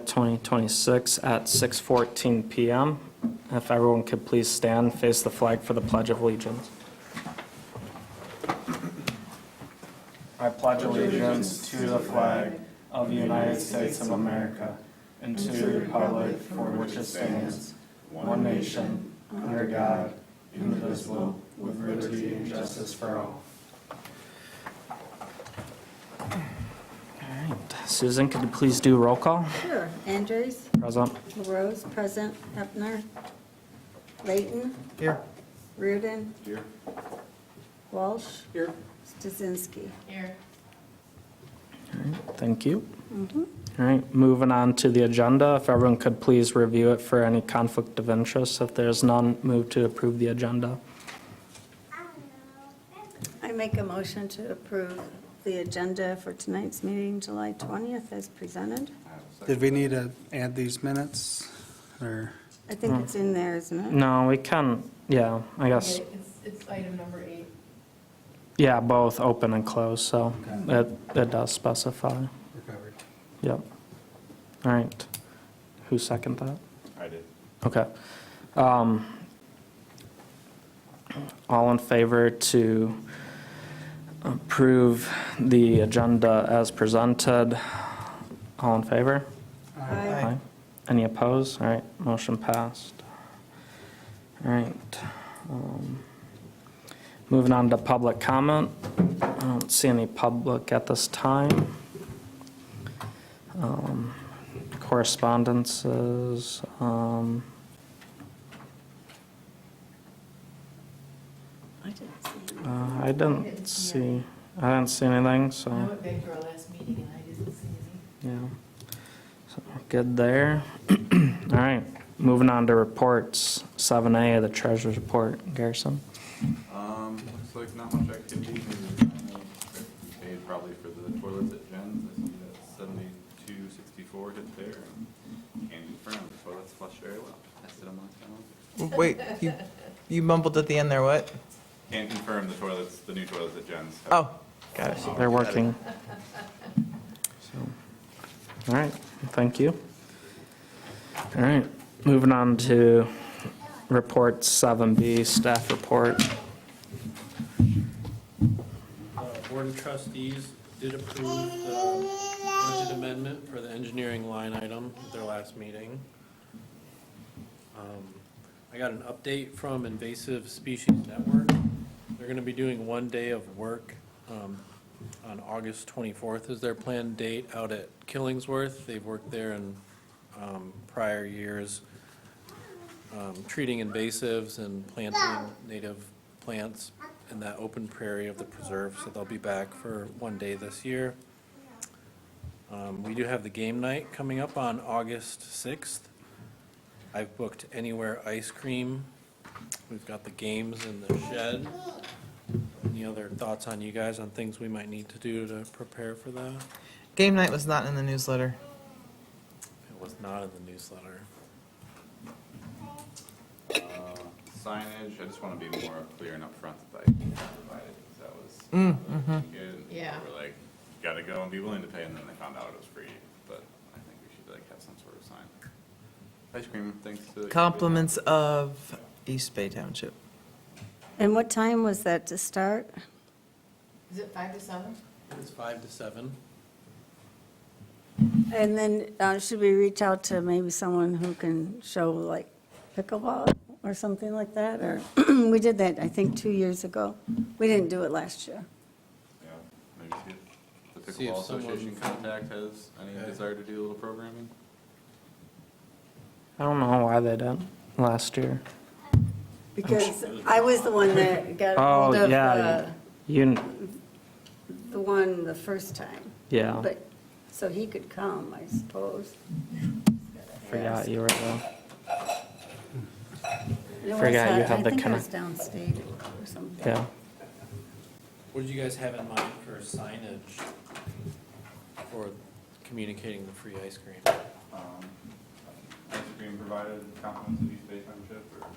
20th, 2026 at 6:14 PM. If everyone could please stand, face the flag for the Pledge of Allegiance. I pledge allegiance to the flag of the United States of America and to the republic for which it stands, one nation, under God, indivisible, with liberty and justice for all. All right. Susan, could you please do roll call? Sure. Andrews? Present. LaRose, present. Hepner? Layton? Here. Reardon? Here. Walsh? Here. Stasinski? Here. All right, thank you. All right, moving on to the agenda. If everyone could please review it for any conflict of interest. If there's none, move to approve the agenda. I make a motion to approve the agenda for tonight's meeting, July 20th, as presented. Did we need to add these minutes, or? I think it's in there, isn't it? No, we can, yeah, I guess, It's item number 8. yeah, both open and closed, so it does specify. We're covered. Yep. All right. Who seconded that? I did. Okay. All in favor to approve the agenda as presented? All in favor? Aye. Any opposed? All right, motion passed. All right. Moving on to public comment. I don't see any public at this time. Correspondences. I didn't see. I didn't see anything, I so, went back to our last meeting and I didn't see any. yeah. So, good there. All right, moving on to reports. 7A, the treasurer's report. Garrison? Looks like not much activity. Paid probably for the toilets at Jen's. I see that 7264 hit there. And can confirm the toilets flush very well. Tested them last time. Wait, you mumbled at the end there, what? Can confirm the new toilets at Jen's. Oh, got it. They're working. So, all right, thank you. All right, moving on to report 7B, staff report. Board of Trustees did approve the budget amendment for the engineering line item at their last meeting. I got an update from Invasive Species Network. They're gonna be doing one day of work on August 24th is their planned date out at Killingsworth. They've worked there in prior years, treating invasives and planting native plants in that open prairie of the preserve, so they'll be back for one day this year. We do have the game night coming up on August 6th. I've booked Anywhere Ice Cream. We've got the games in the shed. Any other thoughts on you guys on things we might need to do to prepare for that? Game night was not in the newsletter. It was not in the newsletter. Signage, I just want to be more clear and upfront that the IT provided, because that was good. Yeah. We're like, you gotta go and be willing to pay, and then they found out it was free, but I think we should like have some sort of sign. Ice cream, thanks to. Compliments of East Bay Township. And what time was that to start? Is it 5 to 7? It's 5 to 7. And then should we reach out to maybe someone who can show like pickleball or something like that? Or we did that, I think, 2 years ago. We didn't do it last year. Yeah, maybe see if the See if Pickleball someone Association from- contact has any Okay. desire to do a little programming. I don't know why they didn't last year. Because I was the one that got Oh, hold of yeah, the one the first time. yeah, But, so he could come, I suppose. forgot you were there. It was, Forgot you had the I think it was connect- downstate or something. Yeah. What did you guys have in mind for signage for communicating the free ice cream? Ice cream provided, compliments of East Bay Township, or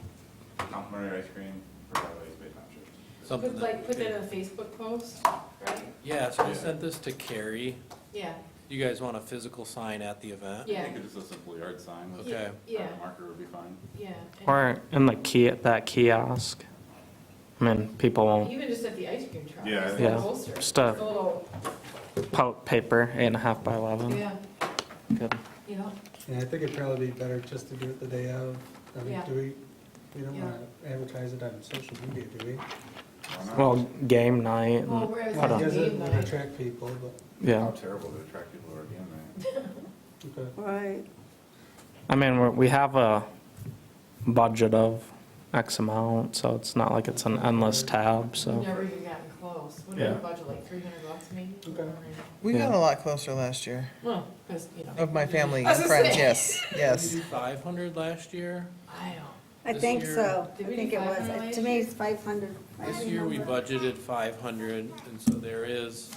complimentary ice cream provided by East Bay Township. Something Put that. that in a Facebook post, right? Yeah, so I sent this to Carrie. Yeah. You guys want a physical sign at the event? I Yeah, think it's just a simple yard sign with Okay. yeah, a marker would be fine. yeah. and Or in that kiosk. I mean, people won't Even just at the ice cream truck. Yeah, just yeah. a poster, Just just a- a little, pout paper, 8.5 by 11. yeah, Good. you know, Yeah, I think it'd probably be better just to do it the day of. I mean, Yeah. we don't Yeah. want to advertise it on social media, do we? Why not? Well, game night. Well, And, whereas I don't- Because it Game would night. attract people, but, yeah. How terrible to attract people who are game night. okay. Right. I mean, we have a budget of X amount, so it's not like it's an endless tab, we've so. never even gotten close. What did Yeah. we budget, like $300 maybe? Okay. We Yeah. got a lot closer last year. Well, because, you know. Of my family I was and gonna friends, say. yes, yes. 500 last year. I don't. I This think year- so. I Did we think do it 500 was. last To me, year? it's 500. I This year, we remember. budgeted 500, and so there is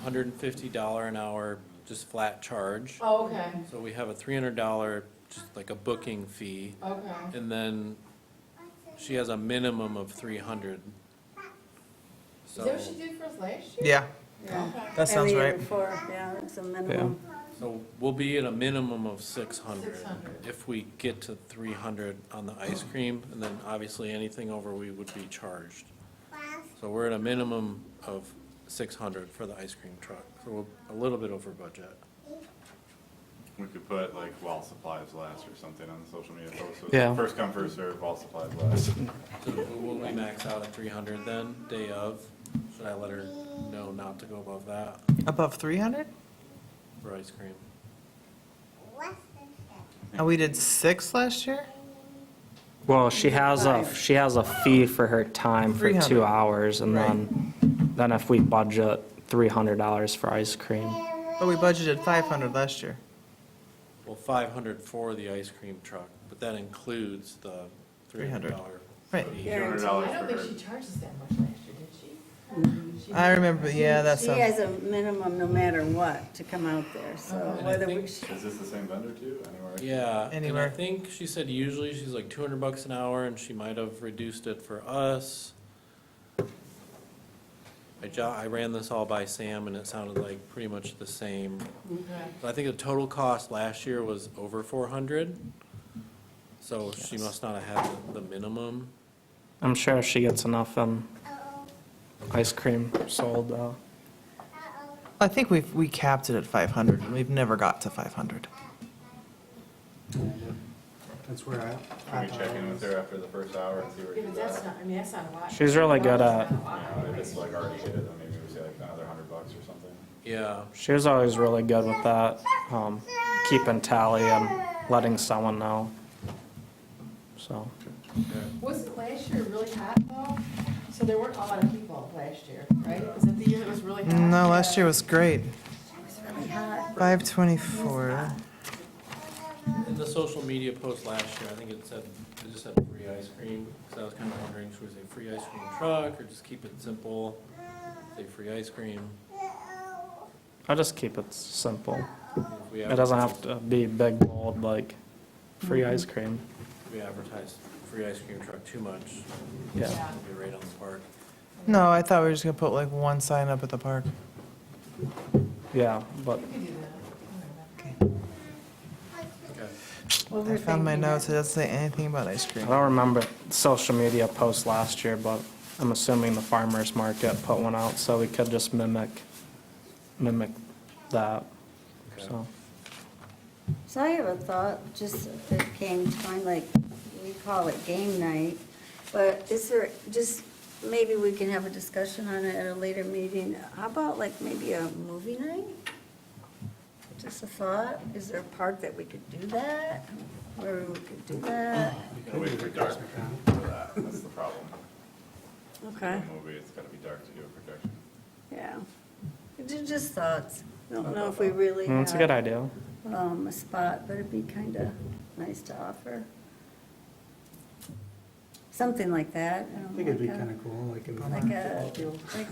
$150 an hour, just flat charge. Oh, okay, So we have a $300, just like a booking fee, okay. and then she has a minimum of 300. Is So, that what she did for us last year? Yeah, Yeah. Okay. that sounds Every year right. before, yeah, it's a minimum. so we'll be at a minimum of 600. 600. If we get to 300 on the ice cream, and then obviously anything over, we would be charged. So we're at a minimum of 600 for the ice cream truck, so we're a little bit over budget. We could put like while supplies last or something on the social media post. So Yeah. First come, first served, while supplies last. So will we max out at 300 then, day of? Should I let her know not to go above that Above 300? for ice cream? And we did 6 last year? Well, she has a fee for her time for 2 300. hours, and then if we budget $300 for ice cream. But we budgeted 500 last year. Well, 500 for the ice cream truck, but that includes the $300 Right. fee. Guaranteed. $200 I don't for think her. she charges that much last year, did she? She I did. remember, yeah, that She sounds, has a minimum no matter what to come out there, so Okay. And I whether we, think- Is this the same vendor too, anywhere? Yeah, and I Anywhere. think she said usually she's like $200 an hour, and she might have reduced it for us. I ran this all by Sam, and it sounded like pretty much the same. Okay. So I think the total cost last year was over 400, so she must not have had the minimum. I'm sure she gets enough ice cream sold, though. I think we capped it at 500, and we've never got to 500. That's where Can we check in with her after the first hour and see where Yeah, but she's that's at? not, I mean, that's not a lot. She's really good at- That's not a lot. You know, if it's like already hit it, then maybe we say like another $100 or something. Yeah, She was always really good with that, keeping tally and letting someone know. So, Wasn't last year really hot though? So there weren't a lot of people last year, right? Was it the year that was really hot? No, last year was great. it was really hot. 524. in the social media post last year, I think it just said free ice cream, because I was kind of wondering, should we say free ice cream truck, or just keep it simple, say free ice cream? I'll just keep it simple. If we It doesn't have advertise- to be big, bold, like free ice cream. If we advertise free ice cream truck too much, Yeah. it'll be right on the park. No, I thought we were just gonna put like one sign up at the park. Yeah, but You can do that. Okay. What I we're found my thinking notes, it of- doesn't say anything about ice I cream. don't remember social media posts last year, but I'm assuming the farmer's market put one out, so we could just mimic that, Okay. so. So I have a thought, just it came to mind, like, we call it game night, but is there, just, maybe we can have a discussion on it at a later meeting. How about like maybe a movie night? Just a thought, is there a park that we could do that? Where we could do that? You can wait for dark for that, that's the problem. Okay, Movie, it's gotta be dark to do a projection. yeah. Just thoughts. Don't know if we really It's a good have idea. a spot, but it'd be kind of nice to offer. Something like that. you know, I think it'd be like a- kind of cool, like in the Like a, football field. like,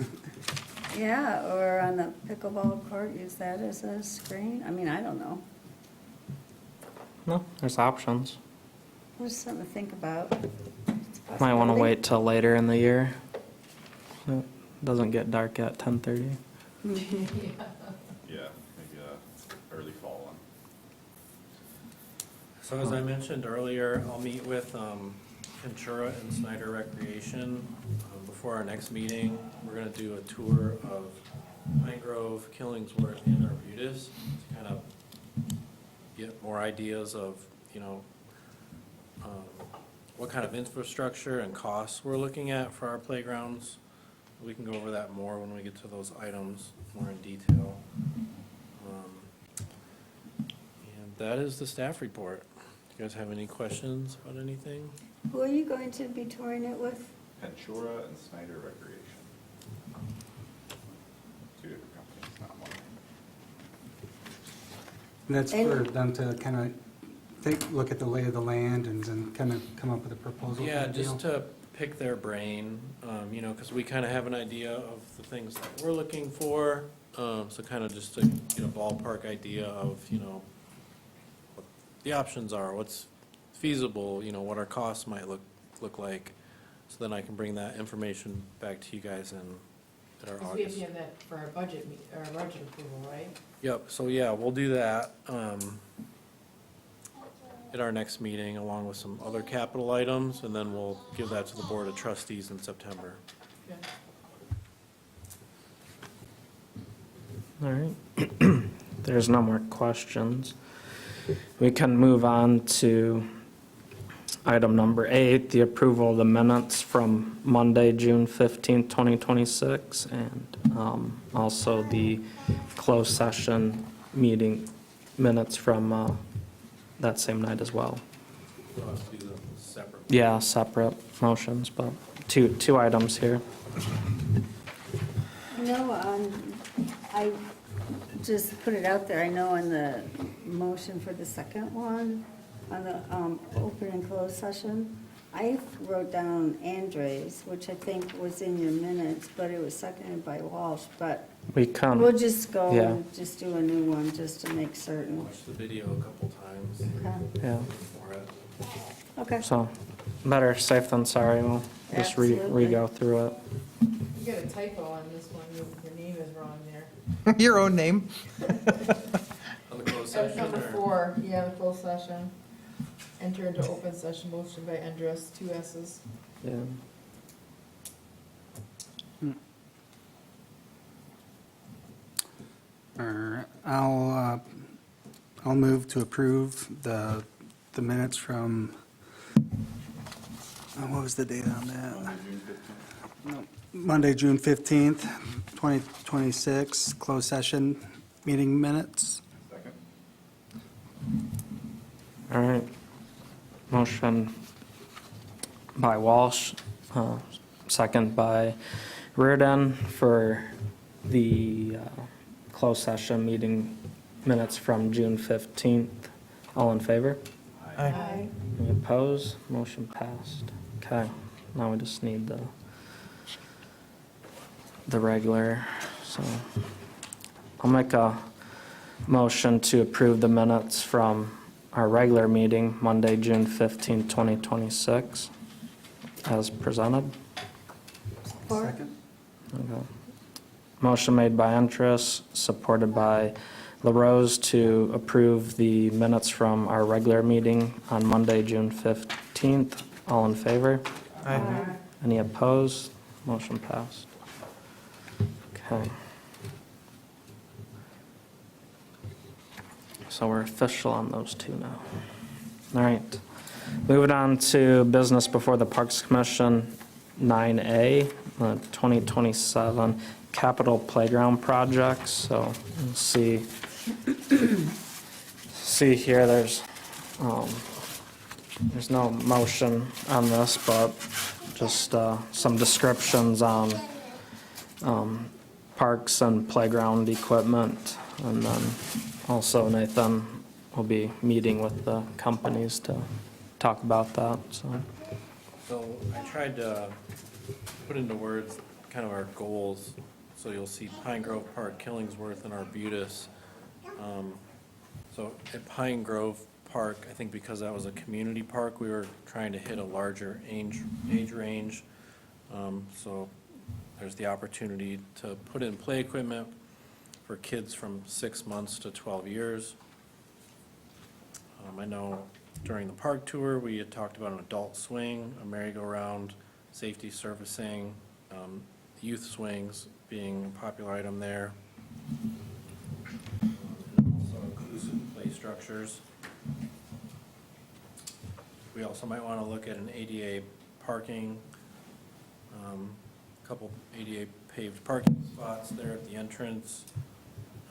yeah, or on the pickleball court, use that as a screen. I mean, I don't know. No, there's options. Just something to think about. It's a Might want to possibility. wait till later in the year. It doesn't get dark at 10:30. Yeah, maybe So as I mentioned earlier, I'll meet with Ventura and Snyder Recreation before our next meeting. We're gonna do a tour of Pine Grove, Killingsworth, and Arbutus to kind of get more ideas of, you know, what kind of infrastructure and costs we're looking at for our playgrounds. We can go over that more when we get to those items more in detail. And that is the staff report. You guys have any questions about anything? Who are you going to be touring it with? Ventura and Snyder Recreation. Two different companies, not one. And that's And- for them to kind of look at the lay of the land and then kind of come up with a proposal. Yeah, kind of just deal? to pick their brain, you know, because we kind of have an idea of the things that we're looking for. So kind of just to get a ballpark idea of, you know, what the options are, what's feasible, you know, what our costs might look like. So then I can bring that information back to you guys at our Because we have August. to have that for our budget, our budget approval, right? Yep, so yeah, we'll do that at our next meeting, along with some other capital items, and then we'll give that to the Board of Trustees in September. Yeah. All right. There's no more questions. We can move on to item number 8, the approval of the minutes from Monday, June 15th, 2026, and also the closed session meeting minutes from that same night as well. We'll have to do them separately. Yeah, separate motions, but two items here. No, I just put it out there, I know on the motion for the second one, on the open and closed session, I wrote down Andres, which I think was in your minutes, but it was seconded by Walsh, but We can. we'll just go Yeah. and just do a new one, just to make certain. Watch the video a couple times Okay. Yeah, for it. Okay, so better safe than sorry. We'll just Absolutely. re-go through it. You got a typo on this one, your name is wrong there. Your own name. On the closed That was session, number or? 4, yeah, the closed session. Enter into open session, motion by Andrus, 2 S's. Yeah. All right, I'll move to approve the minutes from, what was the date on that? Monday, June 15th. Monday, June 15th, 2026, closed session meeting minutes. Second. All right. Motion by Walsh, second by Reardon for the closed session meeting minutes from June 15th. All in favor? Aye. Any opposed? Motion passed. Okay, now we just need the regular, so. I'll make a motion to approve the minutes from our regular meeting, Monday, June 15th, 2026, as presented. Second. Okay. Motion made by Entris, supported by LaRose to approve the minutes from our regular meeting on Monday, June 15th. All in favor? Aye. Any opposed? Motion passed. Okay. So we're official on those two now. All right. Moving on to business before the Parks Commission, 9A, 2027 capital playground projects. So you'll see here, there's no motion on this, but just some descriptions on parks and playground equipment. And then also Nathan will be meeting with the companies to talk about that, so. So I tried to put into words kind of our goals. So you'll see Pine Grove Park, Killingsworth, and Arbutus. So at Pine Grove Park, I think because that was a community park, we were trying to hit a larger age range. So there's the opportunity to put in play equipment for kids from 6 months to 12 years. I know During the park tour, we had talked about an adult swing, a merry-go-round, safety servicing, youth swings being a popular item there. Also inclusive play structures. We also might want to look at an ADA parking, a couple ADA paved parking spots there at the entrance,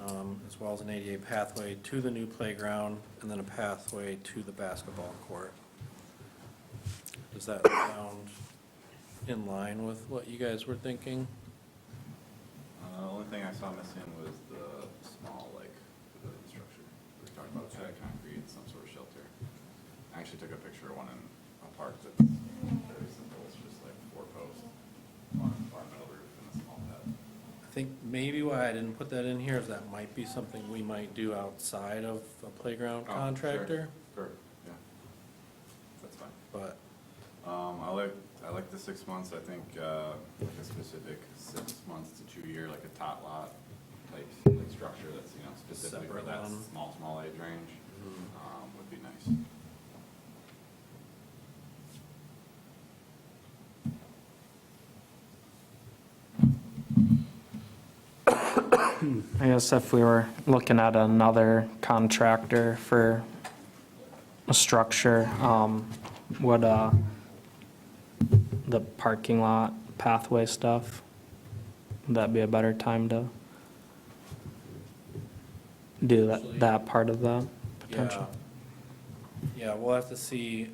as well as an ADA pathway to the new playground, and then a pathway to the basketball court. Does that sound in line with what you guys were thinking? The only thing I saw missing was the small, like, pavilion structure. We were talking about shag concrete, some sort of shelter. I actually took a picture of one in a park that's very simple. It's just like 4 posts, one metal roof, and a small pad. I think maybe why I didn't put that in here is that might be something we might do outside of a playground Oh, contractor, Sure, yeah. That's fine. but I like the 6 months. I think, like a specific 6 months to 2 year, like a tot lot type like structure that's, you know, specifically for Separate that one. small age range, would be nice. I guess if we were looking at another contractor for a structure, would, the parking lot pathway stuff, would that be a better time to do that part of that potential? yeah, we'll have to see,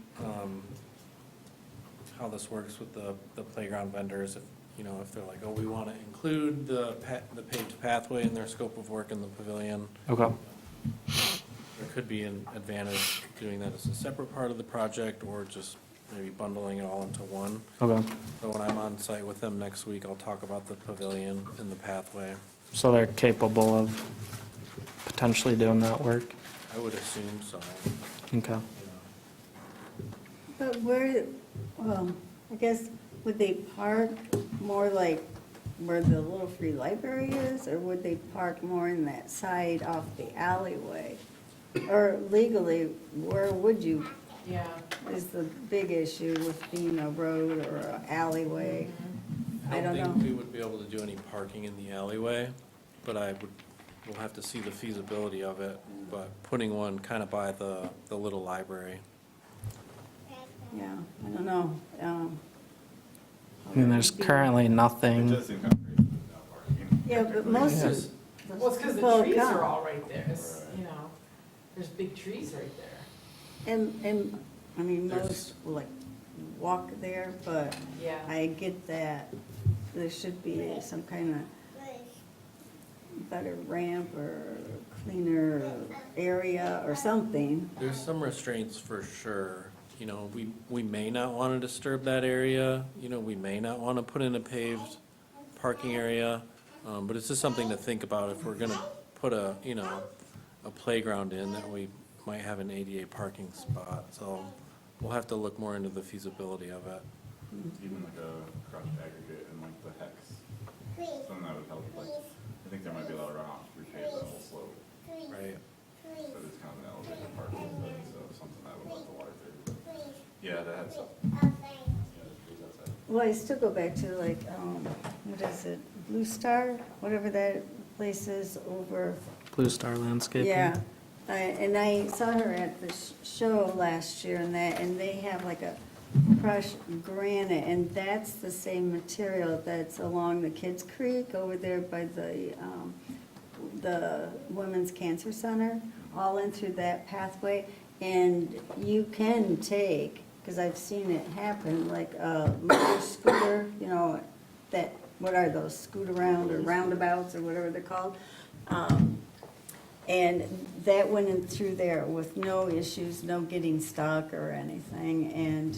how this works with the playground vendors. If, you know, if they're like, oh, we want to include the paved pathway in their scope of work in the pavilion. Okay, There could be an advantage doing that as a separate part of the project, or just maybe bundling it all into one. okay. So when I'm on site with them next week, I'll talk about the pavilion and the pathway. So they're capable of potentially doing that work? I would assume so. Okay. But where, well, I guess, would they park more like where the little free library is, or would they park more in that side off the alleyway? Or legally, where would you, Yeah. is the big issue with being a road or an alleyway? I don't think know. we would be able to do any parking in the alleyway, but we'll have to see the feasibility of it, but putting one kind of by the little library. Yeah, I don't know. I mean, there's currently It nothing, does seem kind of crazy without parking. Yeah, but most Yeah. of. Well, it's because the people trees come. are all right there, it's, you know, there's big trees right there. And, I mean, There's- most like walk there, but Yeah. I get that there should be some kind of better ramp or cleaner area or something. There's some restraints for sure. You know, we may not want to disturb that area, you know, we may not want to put in a paved parking area, but it's just something to think about if we're gonna put a, you know, a playground in, that we might have an ADA parking spot, so we'll have to look more into the feasibility of it. Even like a crushed aggregate and like the hex, something that would help, like, I think there might be a lot of runoff, repave that whole slope, Right. but it's kind of an elevated part of it, so something that would let the water through. Yeah, that had some, yeah, there's trees outside. Well, I still go back to like, what is it, Blue Star, whatever that place is over. Blue Star Landscaping. Yeah, and I saw her at the show last year and they have like a crushed granite, and that's the same material that's along the Kids Creek over there by the Women's Cancer Center, all in through that pathway. And you can take, because I've seen it happen, like a motor scooter, you know, that, what are those, scoot around or roundabouts or whatever they're called? And that went in through there with no issues, no getting stuck or anything. And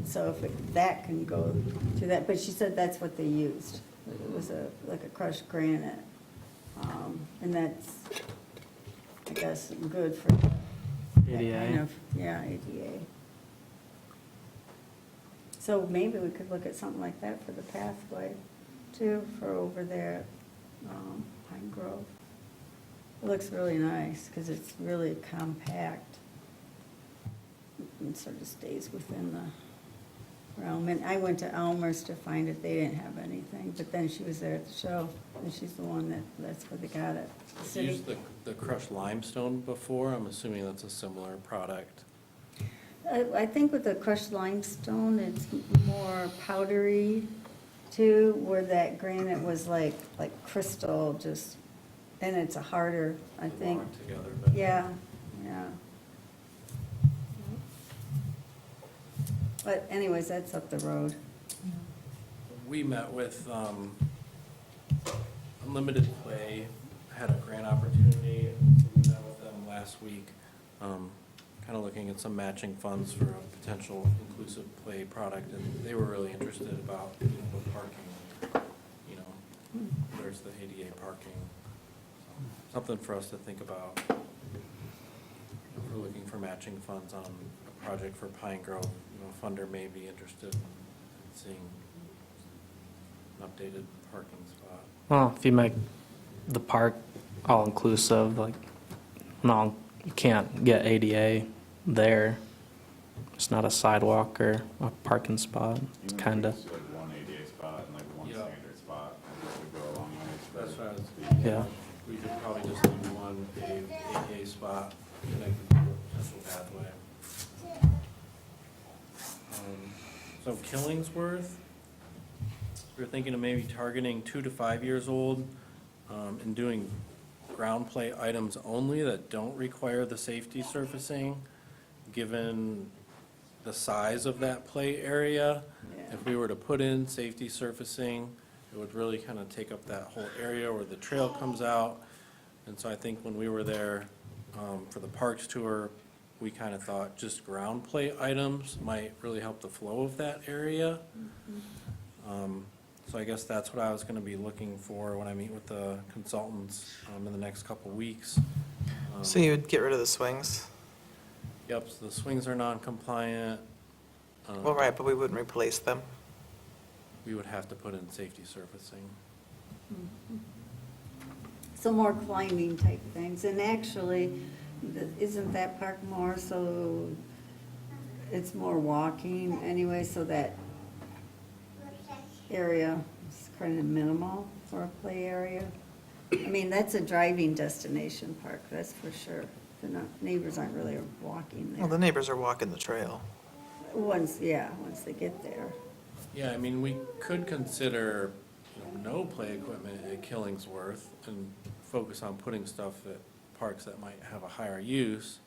so if that can go to that, but she said that's what they used. It was like a crushed granite. And that's, I guess, good for that kind ADA. of, yeah, ADA. So maybe we could look at something like that for the pathway too, for over there at Pine Grove. It looks really nice because it's really compact. and sort of stays within the realm. And I went to Elmer's to find it, they didn't have anything, but then she was there at the show, and she's the one that's where they got it. The I've city. used the crushed limestone before, I'm assuming that's a similar product. I think with the crushed limestone, it's more powdery too, where that granite was like crystal, just, and it's a harder, I They think. lock together better. Yeah, yeah. But anyways, that's up the road. We met with Unlimited Play, had a grant opportunity, we met with them last week, kind of looking at some matching funds for a potential inclusive play product, and they were really interested about, the parking, there's the ADA parking. Something for us to think about. If we're looking for matching funds on a project for Pine Grove, a funder may be interested in seeing an updated parking spot. Well, if you make the park all-inclusive, like, no, you can't get ADA there. It's not a sidewalk or a parking spot. It's Even if kind we of, just do, like one ADA spot and like one Yeah. standard spot, that would go a long way. That's what I was thinking. Yeah. We could probably just do one paved ADA spot connected to a potential pathway. So Killingsworth, we're thinking of maybe targeting 2 to 5 years old, and doing ground play items only that don't require the safety surfacing, given the size of that play area. Yeah. If we were to put in safety surfacing, it would really kind of take up that whole area where the trail comes out. And so I think when we were there for the parks tour, we kind of thought just ground play items might really help the flow of that area. So I guess that's what I was going to be looking for when I meet with the consultants in the next couple weeks. So you would get rid of the swings? Yep, so the swings are non-compliant. Well, right, but we wouldn't replace them. We would have to put in safety surfacing. So more climbing type things, and actually, isn't that park more so, it's more walking anyway, so that area is kind of minimal for a play area? I mean, that's a driving destination park, that's for sure. The neighbors aren't really walking Well, the there. neighbors are walking the trail. Once they get there. Yeah, I mean, we could consider, no play equipment at Killingsworth and focus on putting stuff at parks that might have a higher use.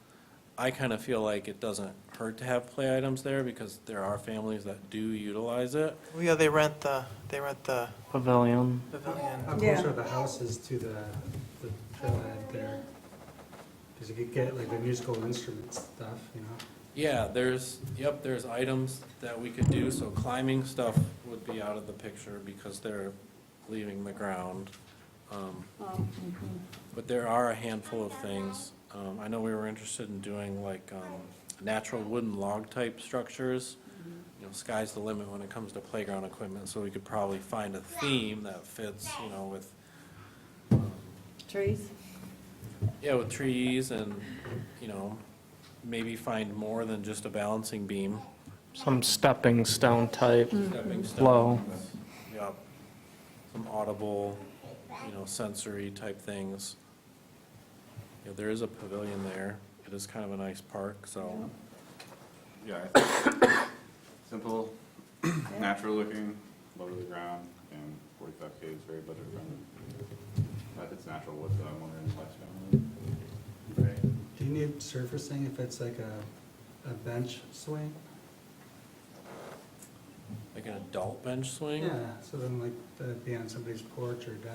I kind of feel like it doesn't hurt to have play items there because there are families that do utilize it. Well, yeah, they rent the pavilion. pavilion. How Yeah. close are the houses to the trailhead there? Because you could get like the musical instrument stuff, Yeah, there's items that we could do, so climbing stuff would be out of the picture because they're leaving the ground. But there are a handful of things. I know we were interested in doing like natural wooden log type structures. Sky's the limit when it comes to playground equipment, so we could probably find a theme that fits, with, Trees? yeah, with trees and, maybe find more than just a balancing beam. Some stepping stone type Stepping flow. stones. Yep. Some audible, sensory type things. There is a pavilion there. It is kind of a nice park, so. Yeah, I think simple, natural looking, low to the ground, and 45K is very budget friendly. If it's natural wood, so I'm wondering if that's family. Do you need surfacing if it's like a bench swing? Like an adult bench swing? Yeah, so then like that'd be on somebody's porch or deck.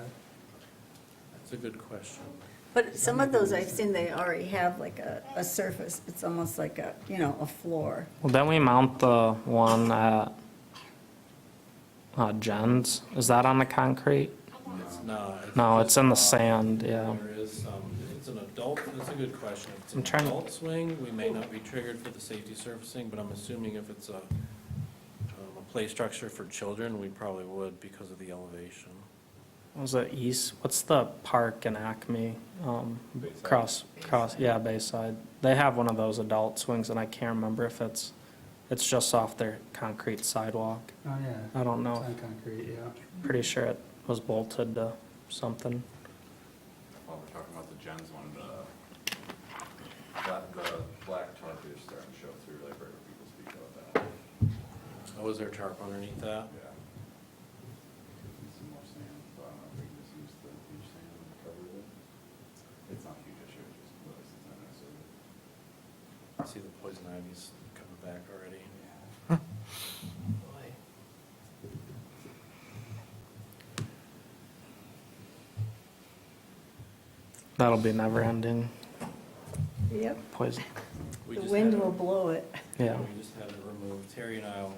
That's a good question. But some of those I've seen, they already have like a surface, it's almost like a floor. Well, then we mount the one at Jen's. Is that on the concrete? It's not. No, it's in the just sand, yeah. There is some, if it's an adult, that's a good question. If I'm it's trying an to- adult swing, we may not be triggered for the safety surfacing, but I'm assuming if it's a play structure for children, we probably would because of the elevation. was it East? What's the park in Acme? Bayside? Yeah, Bayside. They have one of those adult swings, and I can't remember if it's just off their concrete sidewalk. Oh, yeah. I don't know. It's on concrete, yeah. Pretty sure it was bolted to something. While we're talking about the Jens one, the black tarp is starting to show through, like, right where people speak about that. Oh, is there tarp underneath that? Yeah. Need some more sand, so I don't know if we can just use the beach sand and cover it. It's not a huge issue, it's just less, it's not necessarily. I see the poison ivy's coming back already. That'll be never ending Yep, poison. We the just wind had it- will blow it. Yeah. We just had it removed. Terry and I'll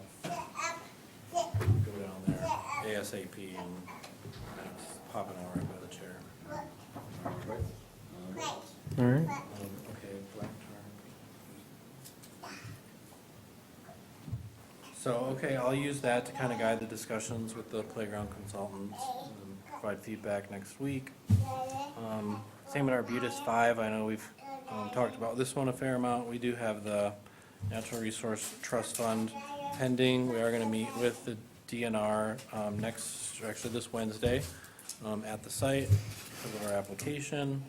go down there ASAP and it's popping out right by the chair. All right. Okay, black tar. So, okay, I'll use that to kind of guide the discussions with the playground consultants and provide feedback next week. Same with Arbutus 5, I know we've talked about this one a fair amount. We do have the Natural Resource Trust Fund pending. We are going to meet with the DNR actually this Wednesday at the site because of our application.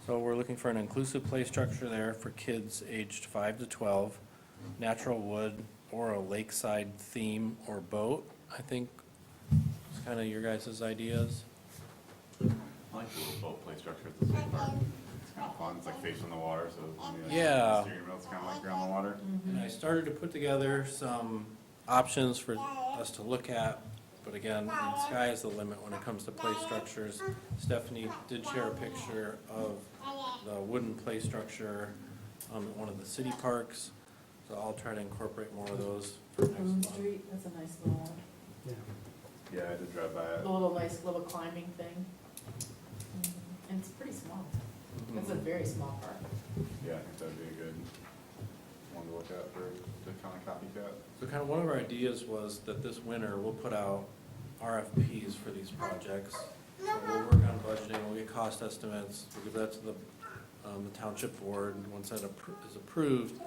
So we're looking for an inclusive play structure there for kids aged 5 to 12, natural wood or a lakeside theme or boat, I think is kind of your guys' ideas. I like the little boat play structure at the state park. It's kind of fun, it's like facing the water, so when you like, Yeah. steering wheel's kind of like you're on the water. And I started to put together some options for us to look at, but again, the sky is the limit when it comes to play structures. Stephanie did share a picture of the wooden play structure at one of the city parks, so I'll try to incorporate more of those for next Moon month. Street, that's a nice little one. Yeah. Yeah, I did drive by it. A little nice little climbing thing. And it's pretty small. It's a very small park. Yeah, I think that'd be a good one to look at for, to kind of copycat. So kind of one of our ideas was that this winter, we'll put out RFPs for these projects. So we'll work on budgeting, we'll get cost estimates, we'll give that to the township board, and once that is approved,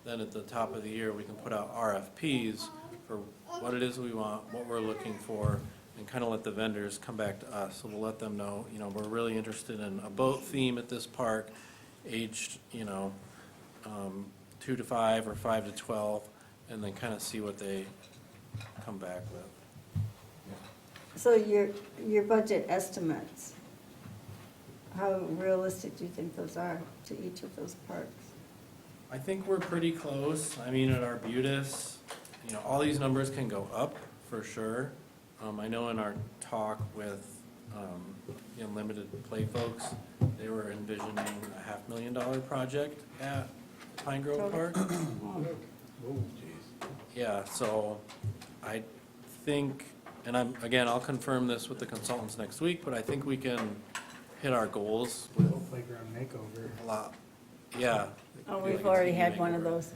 then at the top of the year, we can put out RFPs for what it is we want, what we're looking for, and kind of let the vendors come back to us. So we'll let them know, you know, we're really interested in a boat theme at this park, aged, 2 to 5 or 5 to 12, and then kind of see what they come back with. So your budget estimates, how realistic do you think those are to each of those parks? I think we're pretty close. I mean, at Arbutus, all these numbers can go up for sure. I know in our talk with, Limited Play folks, they were envisioning a $500,000 project at Pine Grove Park. Oh, Yeah, so I think, and I'll confirm this with the consultants next week, but I think we can hit our goals with Little playground makeover. a lot. Yeah. Oh, we've already had one of those.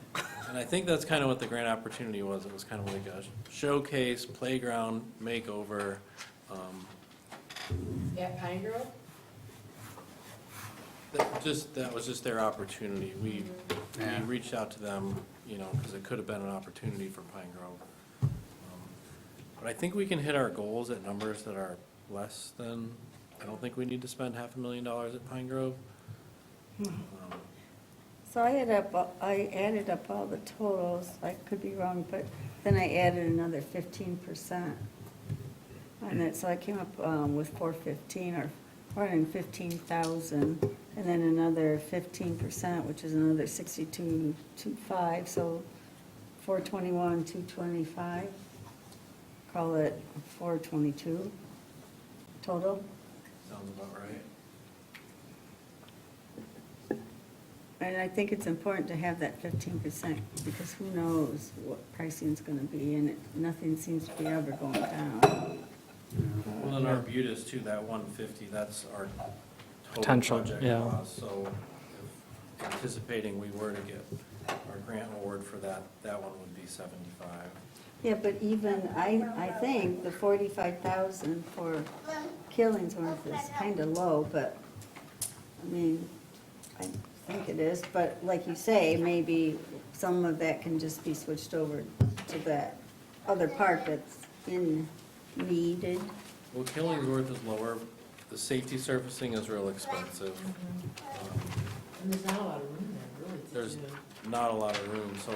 And I think that's kind of what the grant opportunity was. It was kind of like a showcase, playground, makeover. At Pine Grove? That was just their opportunity. We Yeah. reached out to them, because it could have been an opportunity for Pine Grove. But I think we can hit our goals at numbers that are less than, I don't think we need to spend $500,000 at Pine Grove. So I added up all the totals, I could be wrong, but then I added another 15% on it, so I came up with 415 or 415,000, and then another 15%, which is another 62.25, so 421, 225. Call it 422 total. Sounds about right. And I think it's important to have that 15%, because who knows what pricing's gonna be, and nothing seems to be ever going down. Well, in Arbutus too, that 150, that's our total Potential, project yeah. cost. So if anticipating we were to get our grant award for that, that one would be 75. Yeah, but even, I think the 45,000 for Killingsworth is kind of low, but, I mean, I think it is, but like you say, maybe some of that can just be switched over to that other part that's in needed. Well, Killingsworth is lower, the safety surfacing is real expensive. And there's not a lot of room there, really, to There's do. not a lot of room, so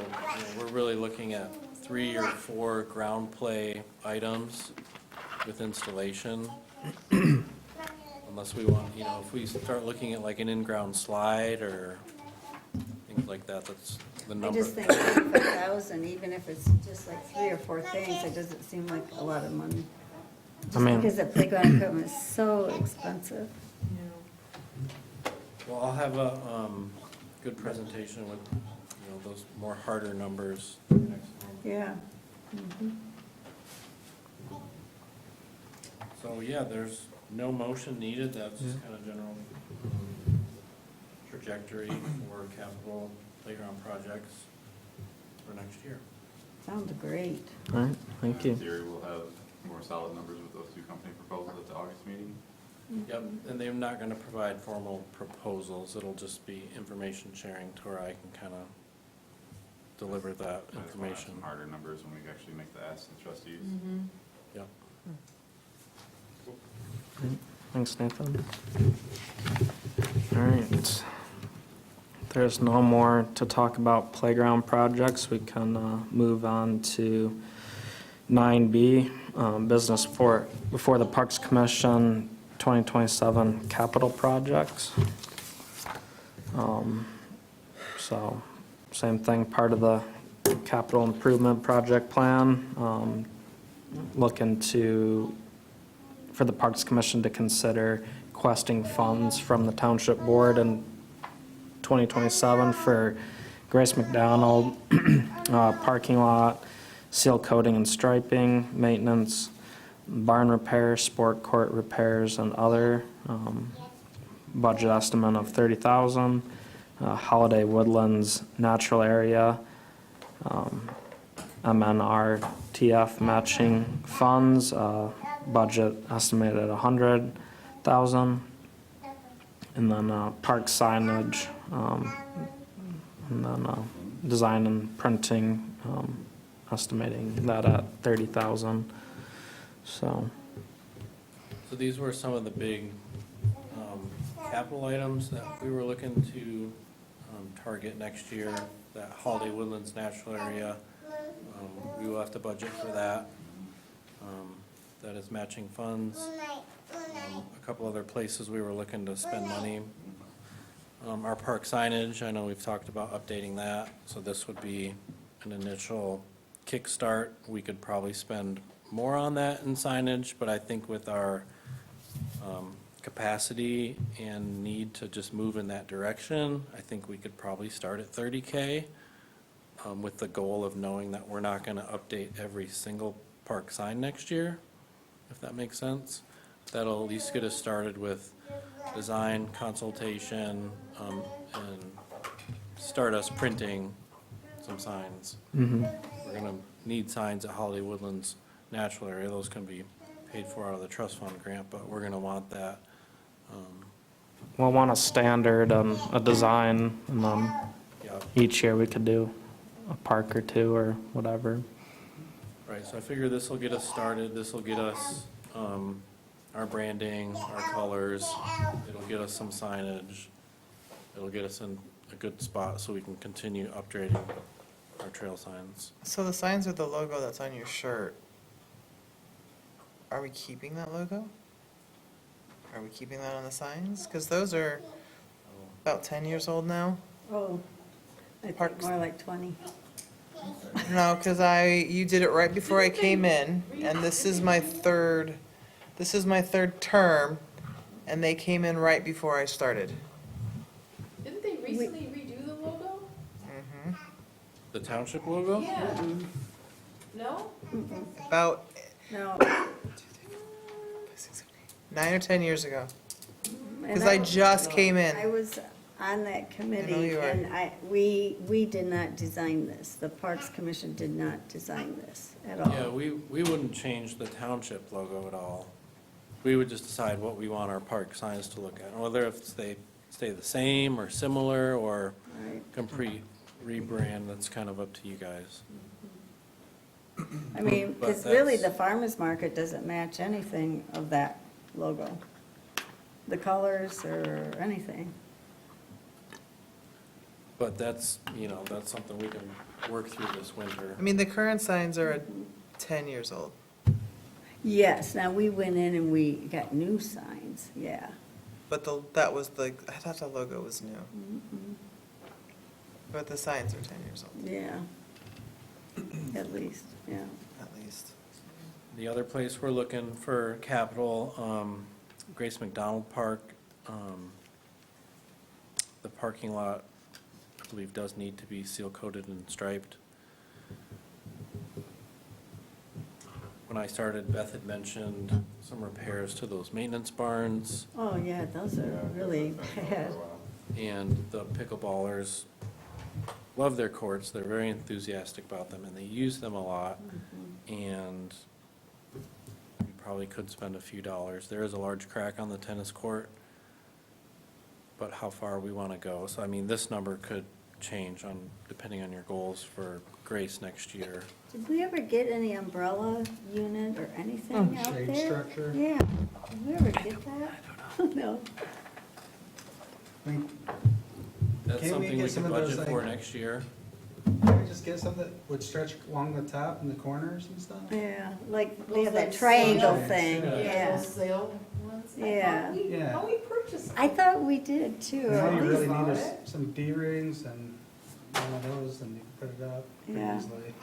we're really looking at 3 or 4 ground play items with installation. Unless we want, if we start looking at like an in-ground slide or things like that, that's the I number. just think 45,000, even if it's just like 3 or 4 things, it doesn't seem like a lot of money. Just mean- because the playground equipment is so expensive. Well, I'll have a good presentation with, those more harder numbers next month. Yeah. So, yeah, there's no motion needed, that's just kind of general trajectory for capital playground projects for next year. Sounds great. All right, thank you. In theory, we'll have more solid numbers with those two company proposals at the August meeting. Yep, and they're not gonna provide formal proposals, it'll just be information sharing to where I can kind of deliver that I just wanna have information. some harder numbers when we actually make the ask to trustees. Yep. Thanks, Nathan. All right. If there's no more to talk about playground projects, we can move on to 9B, business before the Parks Commission 2027 capital projects. So, same thing, part of the capital improvement project plan, looking for the Parks Commission to consider requesting funds from the Township Board in 2027 for Grace McDonald, parking lot, seal coating and striping, maintenance, barn repair, sport court repairs, and other. Budget estimate of $30,000. Holiday Woodlands Natural Area, MNRTF matching funds, budget estimated at $100,000. And then park signage, and then design and printing, estimating that at $30,000. So, So these were some of the big capital items that we were looking to target next year. That Holiday Woodlands Natural Area, we will have to budget for that. That is matching funds. A couple other places we were looking to spend money. Our park signage, I know we've talked about updating that, so this would be an initial kickstart. We could probably spend more on that in signage, but I think with our capacity and need to just move in that direction, I think we could probably start at $30K with the goal of knowing that we're not going to update every single park sign next year, if that makes sense. That'll at least get us started with design, consultation, and start us printing some signs. We're gonna need signs at Holiday Woodlands Natural Area, those can be paid for out of the trust fund grant, but we're gonna want that. we'll want a standard and a design, and then Yeah, each year we could do a park or two or whatever. right, so I figure this will get us started, this will get us our branding, our colors, it'll get us some signage, it'll get us in a good spot so we can continue upgrading our trail signs. So the signs with the logo that's on your shirt, are we keeping that logo? Are we keeping that on the signs? Because those are about 10 years old now. Oh, I think Parks. more like 20. No, because you did it right before I came in, and this is my third term, and they came in right before I started. Didn't they recently redo the logo? Mhm. The township logo? Yeah. No? About No. 9 or 10 years ago. And Because I just came in. I was on that I know committee, you are. and we did not design this. The Parks Commission did not design this at all. Yeah, we wouldn't change the township logo at all. We would just decide what we want our park signs to look at, whether if they stay the same or similar or Right. complete rebrand, that's kind of up to you guys. I mean, But because really, that's- the farmer's market doesn't match anything of that logo. The colors or anything. But that's, that's something we can work through this winter. I mean, the current signs are 10 years old. Yes, now we went in and we got new signs, yeah. But that was I thought the logo was new. But the signs are 10 years old, Yeah. At least, yeah. at least. The other place we're looking for capital, Grace McDonald Park, the parking lot, I believe, does need to be seal coated and striped. When I started, Beth had mentioned some repairs to those maintenance barns, Oh, yeah, those are really bad. and the pickleballers love their courts, they're very enthusiastic about them, and they use them a lot, and we probably could spend a few dollars. There is a large crack on the tennis court, but how far we want to go. So, I mean, this number could change depending on your goals for Grace next year. Did we ever get any umbrella unit or anything out there? Shade structure. Yeah, did we ever get that? I don't know. I mean, That's Can't we something we get some can of those, budget for like- next year. can we just get something that would stretch along the top and the corners and stuff? Yeah, like, they Those have that like triangle sail- thing, Yeah. yeah. Those sail ones. Yeah. Yeah. I thought we purchased. I thought we did too. And all you at really least- need bought is it. some D-rings and one of those, and you can put it up pretty Yeah. easily.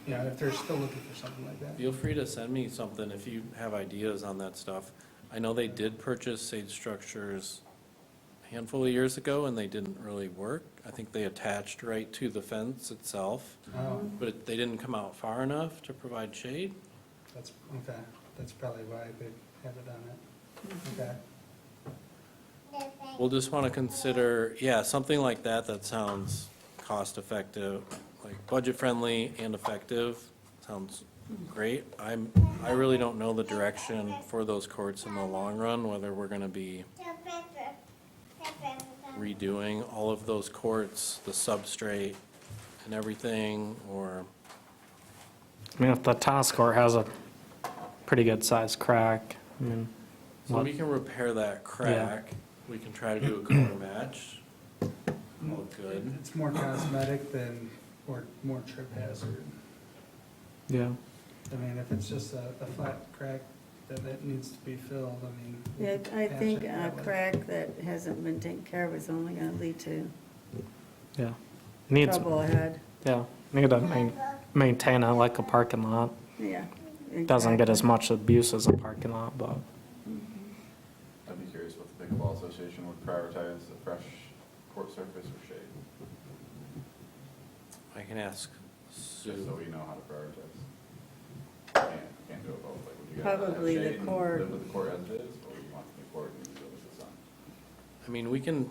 Yeah, if they're still looking for something like that. Feel free to send me something if you have ideas on that stuff. I know they did purchase sage structures a handful of years ago, and they didn't really work. I think they attached right to the fence itself, Oh, but they didn't come out far enough to provide shade. that's, okay, that's probably why they have it on it. Okay. We'll just want to consider, yeah, something like that that sounds cost-effective, like budget-friendly and effective, sounds great. I really don't know the direction for those courts in the long run, whether we're going to be redoing all of those courts, the substrate and everything, or, I mean, if the tennis court has a pretty good sized crack, I mean, so we can repair that crack. We can try to do a color match. All good. It's more cosmetic than, or more trip hazard. yeah. I mean, if it's just a flat crack that needs to be filled, I mean. we Yeah, can I patch think it a that way. crack that hasn't been taken care of is only gonna lead to Yeah. Needs, trouble ahead, yeah, need to maintain it like a parking lot. yeah. Doesn't get as exactly. much abuse as a parking lot, but, I'd be curious what the pickleball association would prioritize, a fresh court surface or shade, I can ask just so Sue. we know how to prioritize. Can't do it both, like, would you guys rather have Probably the shade and court. live with the court as it is, or would you want the court and live with the sun? I mean, we can,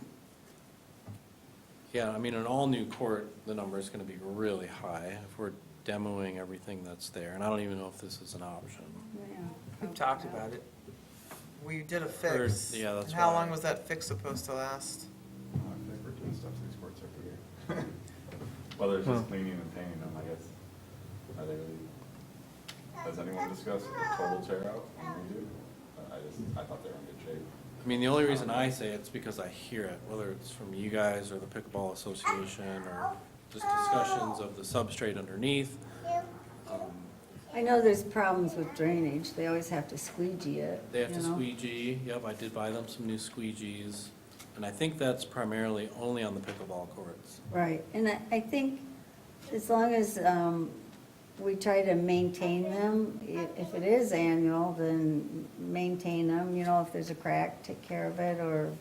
yeah, I mean, an all-new court, the number is gonna be really high if we're demoing everything that's there, and I don't even know if this is an option. Yeah. We've talked about it. We did a Or- fix. yeah, that's And how why. long was that fix supposed to last? I feel like we're doing stuff to these courts every year. Whether it's just cleaning and painting them, I guess, are they really, has anyone discussed the total tear out and redo? I thought they were in good shape. I mean, the only reason I say it's because I hear it, whether it's from you guys or the pickleball association or just discussions of the substrate underneath. I know there's problems with drainage, they always have to squeegee it, They have to you know? squeegee, yep, I did buy them some new squeegees, and I think that's primarily only on the pickleball courts. Right, and I think as long as we try to maintain them, if it is annual, then maintain them, you know, if there's a crack, take care of it, or,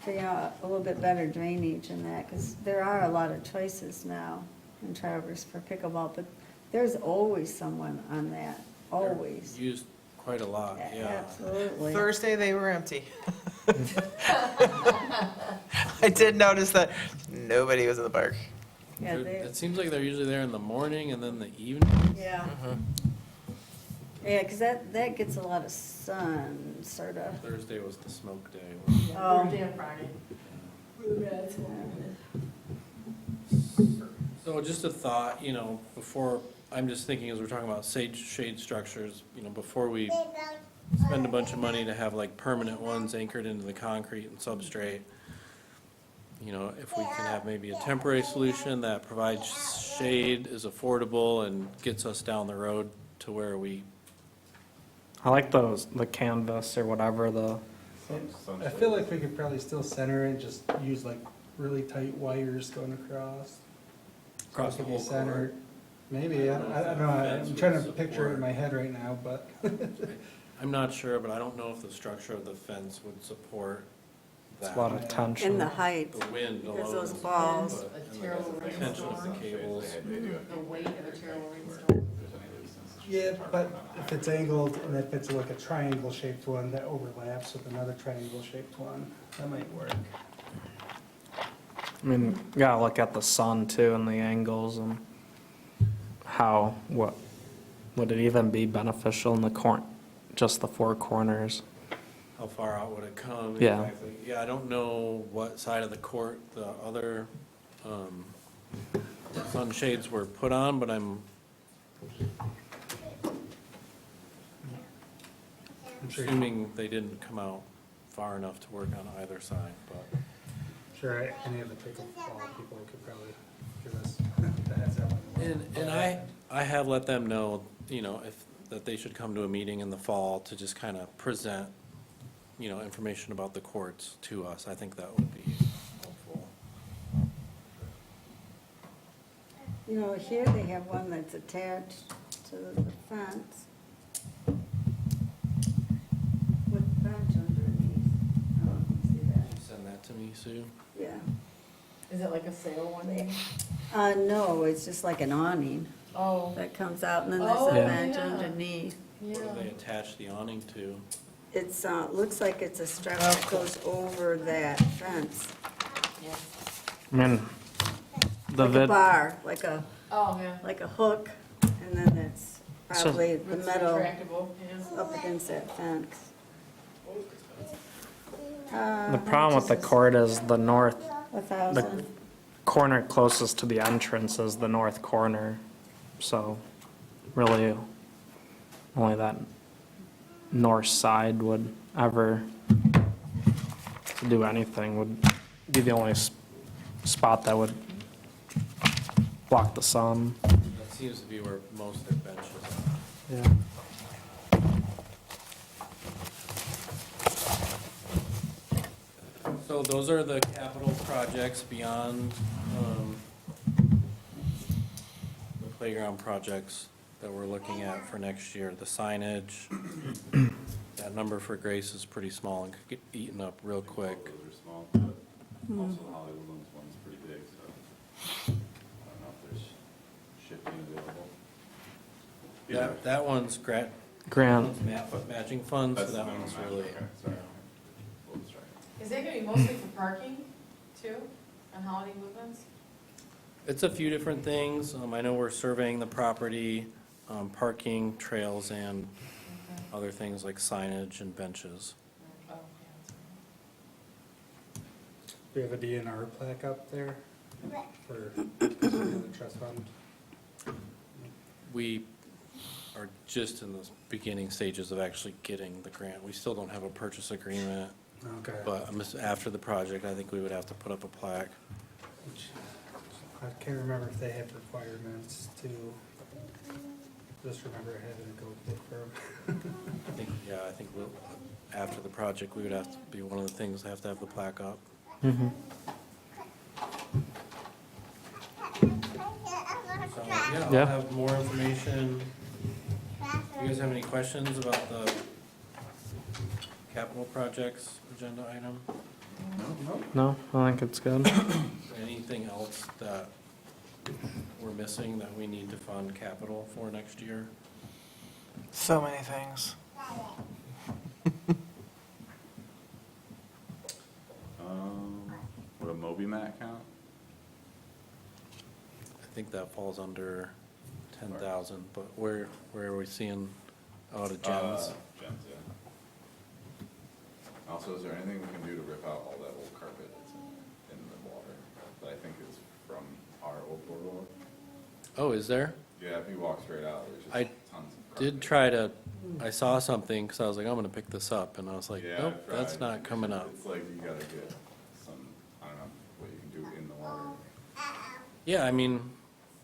you know, a little bit better drainage in that, because there are a lot of choices now in Traverse for pickleball, but there's always someone on that, always. They're used quite a lot, yeah. Absolutely. Thursday, they were empty. I did notice that nobody was in the park. Yeah, It seems like they're usually there in the morning and then the evening. yeah, Mhm. yeah, because that gets a lot of sun, sort of. Thursday was the smoke day. Oh. Thursday and Friday. So just a thought, you know, before, I'm just thinking as we're talking about shade structures, you know, before we spend a bunch of money to have like permanent ones anchored into the concrete and substrate, you know, if we can have maybe a temporary solution that provides shade, is affordable, and gets us down the road to where we, I like those, the canvas or whatever, I feel like we could probably still center it, just use like really tight wires going across. across the So it could be whole centered. court. Maybe, I don't know, I'm trying to picture it in my head right now, but. I'm not sure, but I don't know if the structure of the fence would support it's that. a lot of In tension. the height, The wind because alone. those balls. but- A and terrible the tension of the rainstorm. cables. The weight of a terrible rainstorm. Yeah, but if it's angled and if it's like a triangle shaped one that overlaps with another triangle shaped one, that might work. I mean, you gotta look at the sun too and the angles and how, what, would it even be beneficial in the just the four corners? How far out would it come? Yeah. Exactly. Yeah, I don't know what side of the court the other sunshades were put on, but I'm I'm sure, assuming they didn't come out far enough to work on either side, but. sure any of the pickleball people could probably give us the heads up. And I have let them know, you know, that they should come to a meeting in the fall to just kind of present, you know, information about the courts to us. I think that would be helpful. You know, here they have one that's attached to the fence with bench underneath. I don't know if you see Can that. you send that to me, Sue? Yeah. Is it like a sail one? No, it's just like an awning Oh, that comes out, and then there's Oh, a Yeah. bench yeah. underneath. yeah. What do they attach the awning to? It's, looks like it's a strap that goes over that fence, Yeah. I mean, the like a vid, bar, Oh, yeah. like a hook, and then it's So- probably the It's metal retractable, yeah. up against that fence. the problem with the court is the north, 1,000. corner closest to the entrance is the north corner. So really, only that north side would ever do anything, would be the only spot that would block the sun. That seems to be where most of their benches are. Yeah. So those are the capital projects beyond the playground projects that we're looking at for next year. The signage, that number for Grace is pretty small and could get eaten up real quick. Those are small, but also the Hollywood one's pretty big, so I don't know if there's shipping available. Yeah, That one's Grant, matching funds, so that's that the one's minimum really. match, okay, sorry. Full distraction. Is that gonna be mostly for parking too, on holiday movements? It's a few different things. I know we're surveying the property, parking, trails, and other things like signage and benches. Oh, Do you have a DNR plaque up there for the trust fund? We are just in the beginning stages of actually getting the grant. We still don't have a purchase agreement, Okay. but after the project, I think we would have to put up a plaque. I can't remember if they have requirements to, just remember having to go look for them. I think after the project, we would have to be one of the things, have to have the plaque up. mhm. So, yeah, I'll Yeah. have more information. You guys have any questions about the capital projects agenda item? No, I think it's good. Anything else that we're missing that we need to fund capital for next year? So many things. Would a Moby mat count? I think that falls under 10,000, but where are we seeing out of Jen's? Gens, yeah. Also, is there anything we can do to rip out all that old carpet that's in the water that I think is from our old boardwalk? Oh, is there? Yeah, if you walk straight out, there's just I tons of carpet. Did try to, I saw something, because I was like, I'm gonna pick this up, and I was like, Yeah, nope, I that's tried. not coming up. It's like you gotta get some, I don't know, what you can do in the water. Yeah, I mean,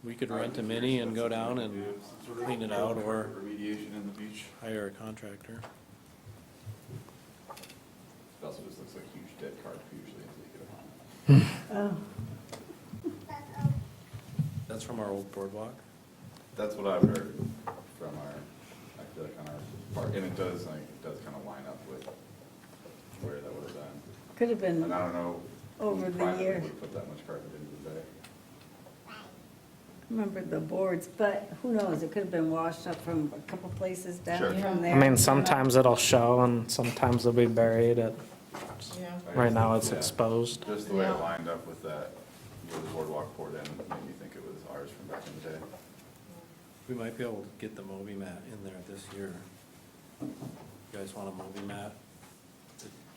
we could rent a mini and go down and clean it out, or Remediation in the beach. hire a contractor. It also just looks like a huge dead carp usually until you get it on. Oh, That's from our old boardwalk. That's what I've heard from I feel like on our part, and it does kind of line up with where that would have been. could have And been I don't know. over who the privately year. would put that much carpet into the bay. Remember the boards, but who knows, it could have been washed up from a couple places down Sure. from I there. mean, sometimes it'll show and sometimes it'll be buried. Yeah. Right now it's Yeah. exposed. Just the way it Yeah. lined up with that, where the boardwalk poured in, made me think it was ours from back in the day. We might be able to get the Moby mat in there this year. You guys want a Moby mat?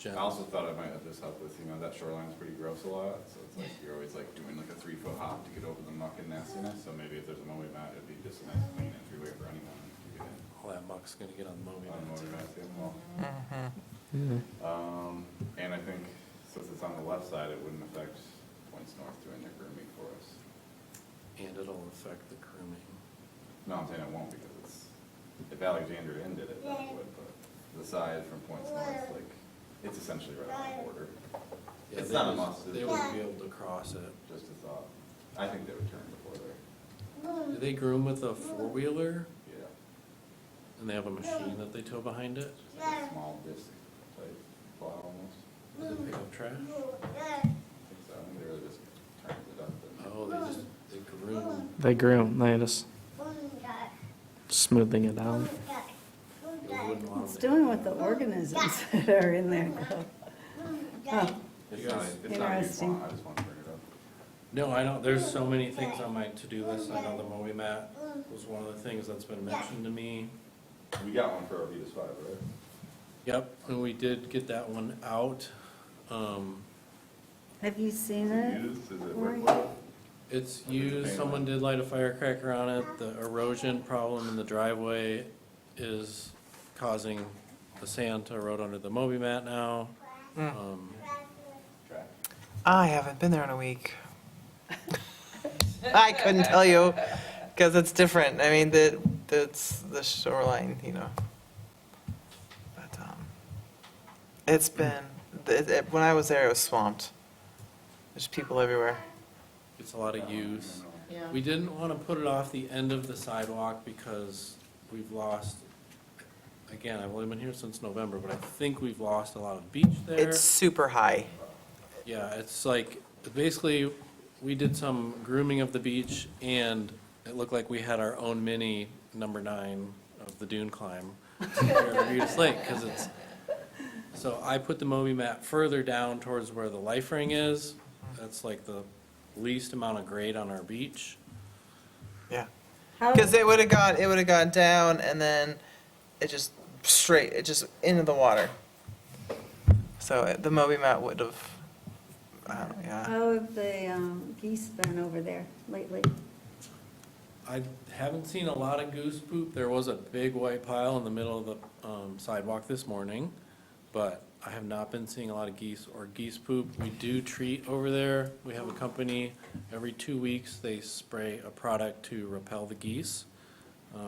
I also thought it might have just helped with, that shoreline's pretty gross a lot, so it's like, you're always like doing like a 3-foot hop to get over the muck and nastiness, so maybe if there's a Moby mat, it'd be just a nice clean entryway for anyone to get in. All that muck's gonna get on the Moby On mat. Moby mats, yeah, well, Mhm. and I think since it's on the left side, it wouldn't affect Points North doing their grooming for us. And it'll affect the grooming. No, I'm saying it won't because if Alexander Inn did it, then it would, but the side from Points North, like, it's essentially right on the border. Yeah, It's they not a just- must, They it's wouldn't be able to cross it. just a thought. I think they would turn before they're, Do they groom with a four-wheeler, yeah, and they have a machine that they tow behind it? like a small disc type plow almost. Does it pick up trash? I think so, I think they really just turns it up and. Oh, they groom. They groom, they just smoothing it out. You wouldn't want It's them to- doing what the organisms that are in there go. Oh, It's You not, guys- it's not a huge Interesting. font, I just want to bring it up. No, I don't, there's so many things on my to-do list. I know the Moby mat was one of the things that's been mentioned to me. We got one for our Vitas 5, right? Yep, and we did get that one out. have you seen Is it it? used? Is it Where- workable? It's used, someone did light a firecracker on it. The erosion problem in the driveway is causing the sand to erode under the Moby mat now. Track. I haven't been there in a week. I couldn't tell you, because it's different. I mean, that's the shoreline, But, it's been, when I was there, it was swamped. There's people everywhere. It's a lot of use. Yeah. We didn't want to put it off the end of the sidewalk because we've lost, again, I've only been here since November, but I think we've lost a lot of beach there. It's super high. Yeah, it's like, basically, we did some grooming of the beach, and it looked like we had our own mini number 9 of the dune climb here at Regis Lake, because it's, so I put the Moby mat further down towards where the life ring is. That's like the least amount of grade on our beach. Yeah. How- Because it would have gone down and then it just into the water. So the Moby mat would have, yeah. How have the geese been over there lately? I haven't seen a lot of goose poop. There was a big white pile in the middle of the sidewalk this morning, but I have not been seeing a lot of geese or geese poop. We do treat over there. We have a company, every 2 weeks, they spray a product to repel the geese.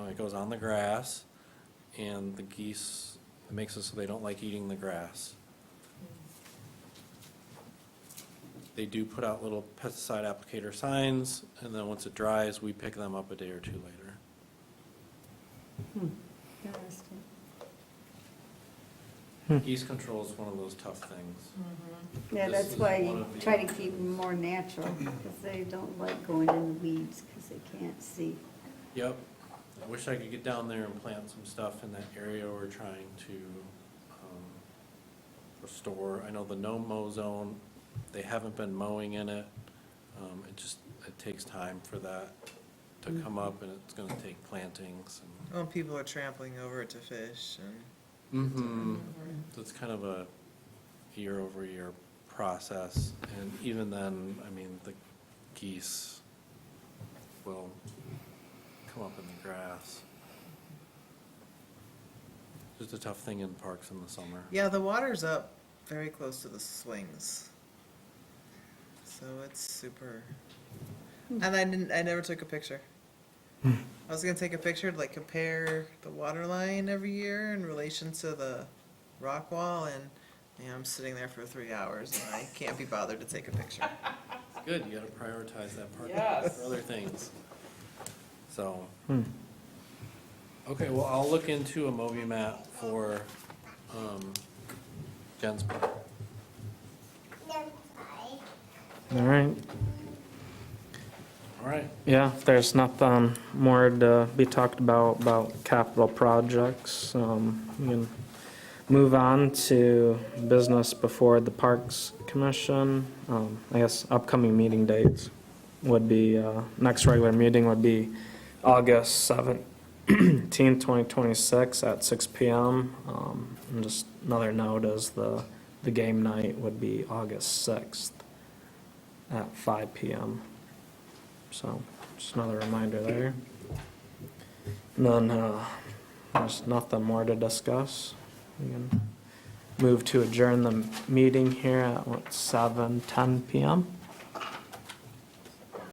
It goes on the grass, and the geese, it makes it so they don't like eating the grass. They do put out little pesticide applicator signs, and then once it dries, we pick them up a day or two later. Interesting. Geese control is one of those tough things. Yeah, This that's is why one you of the- try to keep them more natural, because they don't like going in the weeds, because they can't see. Yep, I wish I could get down there and plant some stuff in that area we're trying to restore. I know the no-mow zone, they haven't been mowing in it. It takes time for that to come up, and it's gonna take plantings and. Well, people are trampling over it to fish and. Mm-hmm. So it's kind of a year-over-year process, and even then, I mean, the geese will come up in the grass. Just a tough thing in parks in the summer. Yeah, the water's up very close to the swings. So it's super. And I never took a picture. I was gonna take a picture to like compare the water line every year in relation to the rock wall, and I'm sitting there for 3 hours and I can't be bothered to take a picture. It's good, you gotta prioritize that park Yes. for other things. So, Hmm. okay, well, I'll look into a Moby map for, Jen's park. All right. All right, Yeah, if there's nothing more to be talked about capital projects, we can move on to business before the Parks Commission. I guess upcoming meeting dates would be, next regular meeting would be August 17th, 2026 at 6 p.m. And just another note is the game night would be August 6th at 5 p.m. So, just another reminder there. And then, there's nothing more to discuss. We can move to adjourn the meeting here at 7:10 p.m.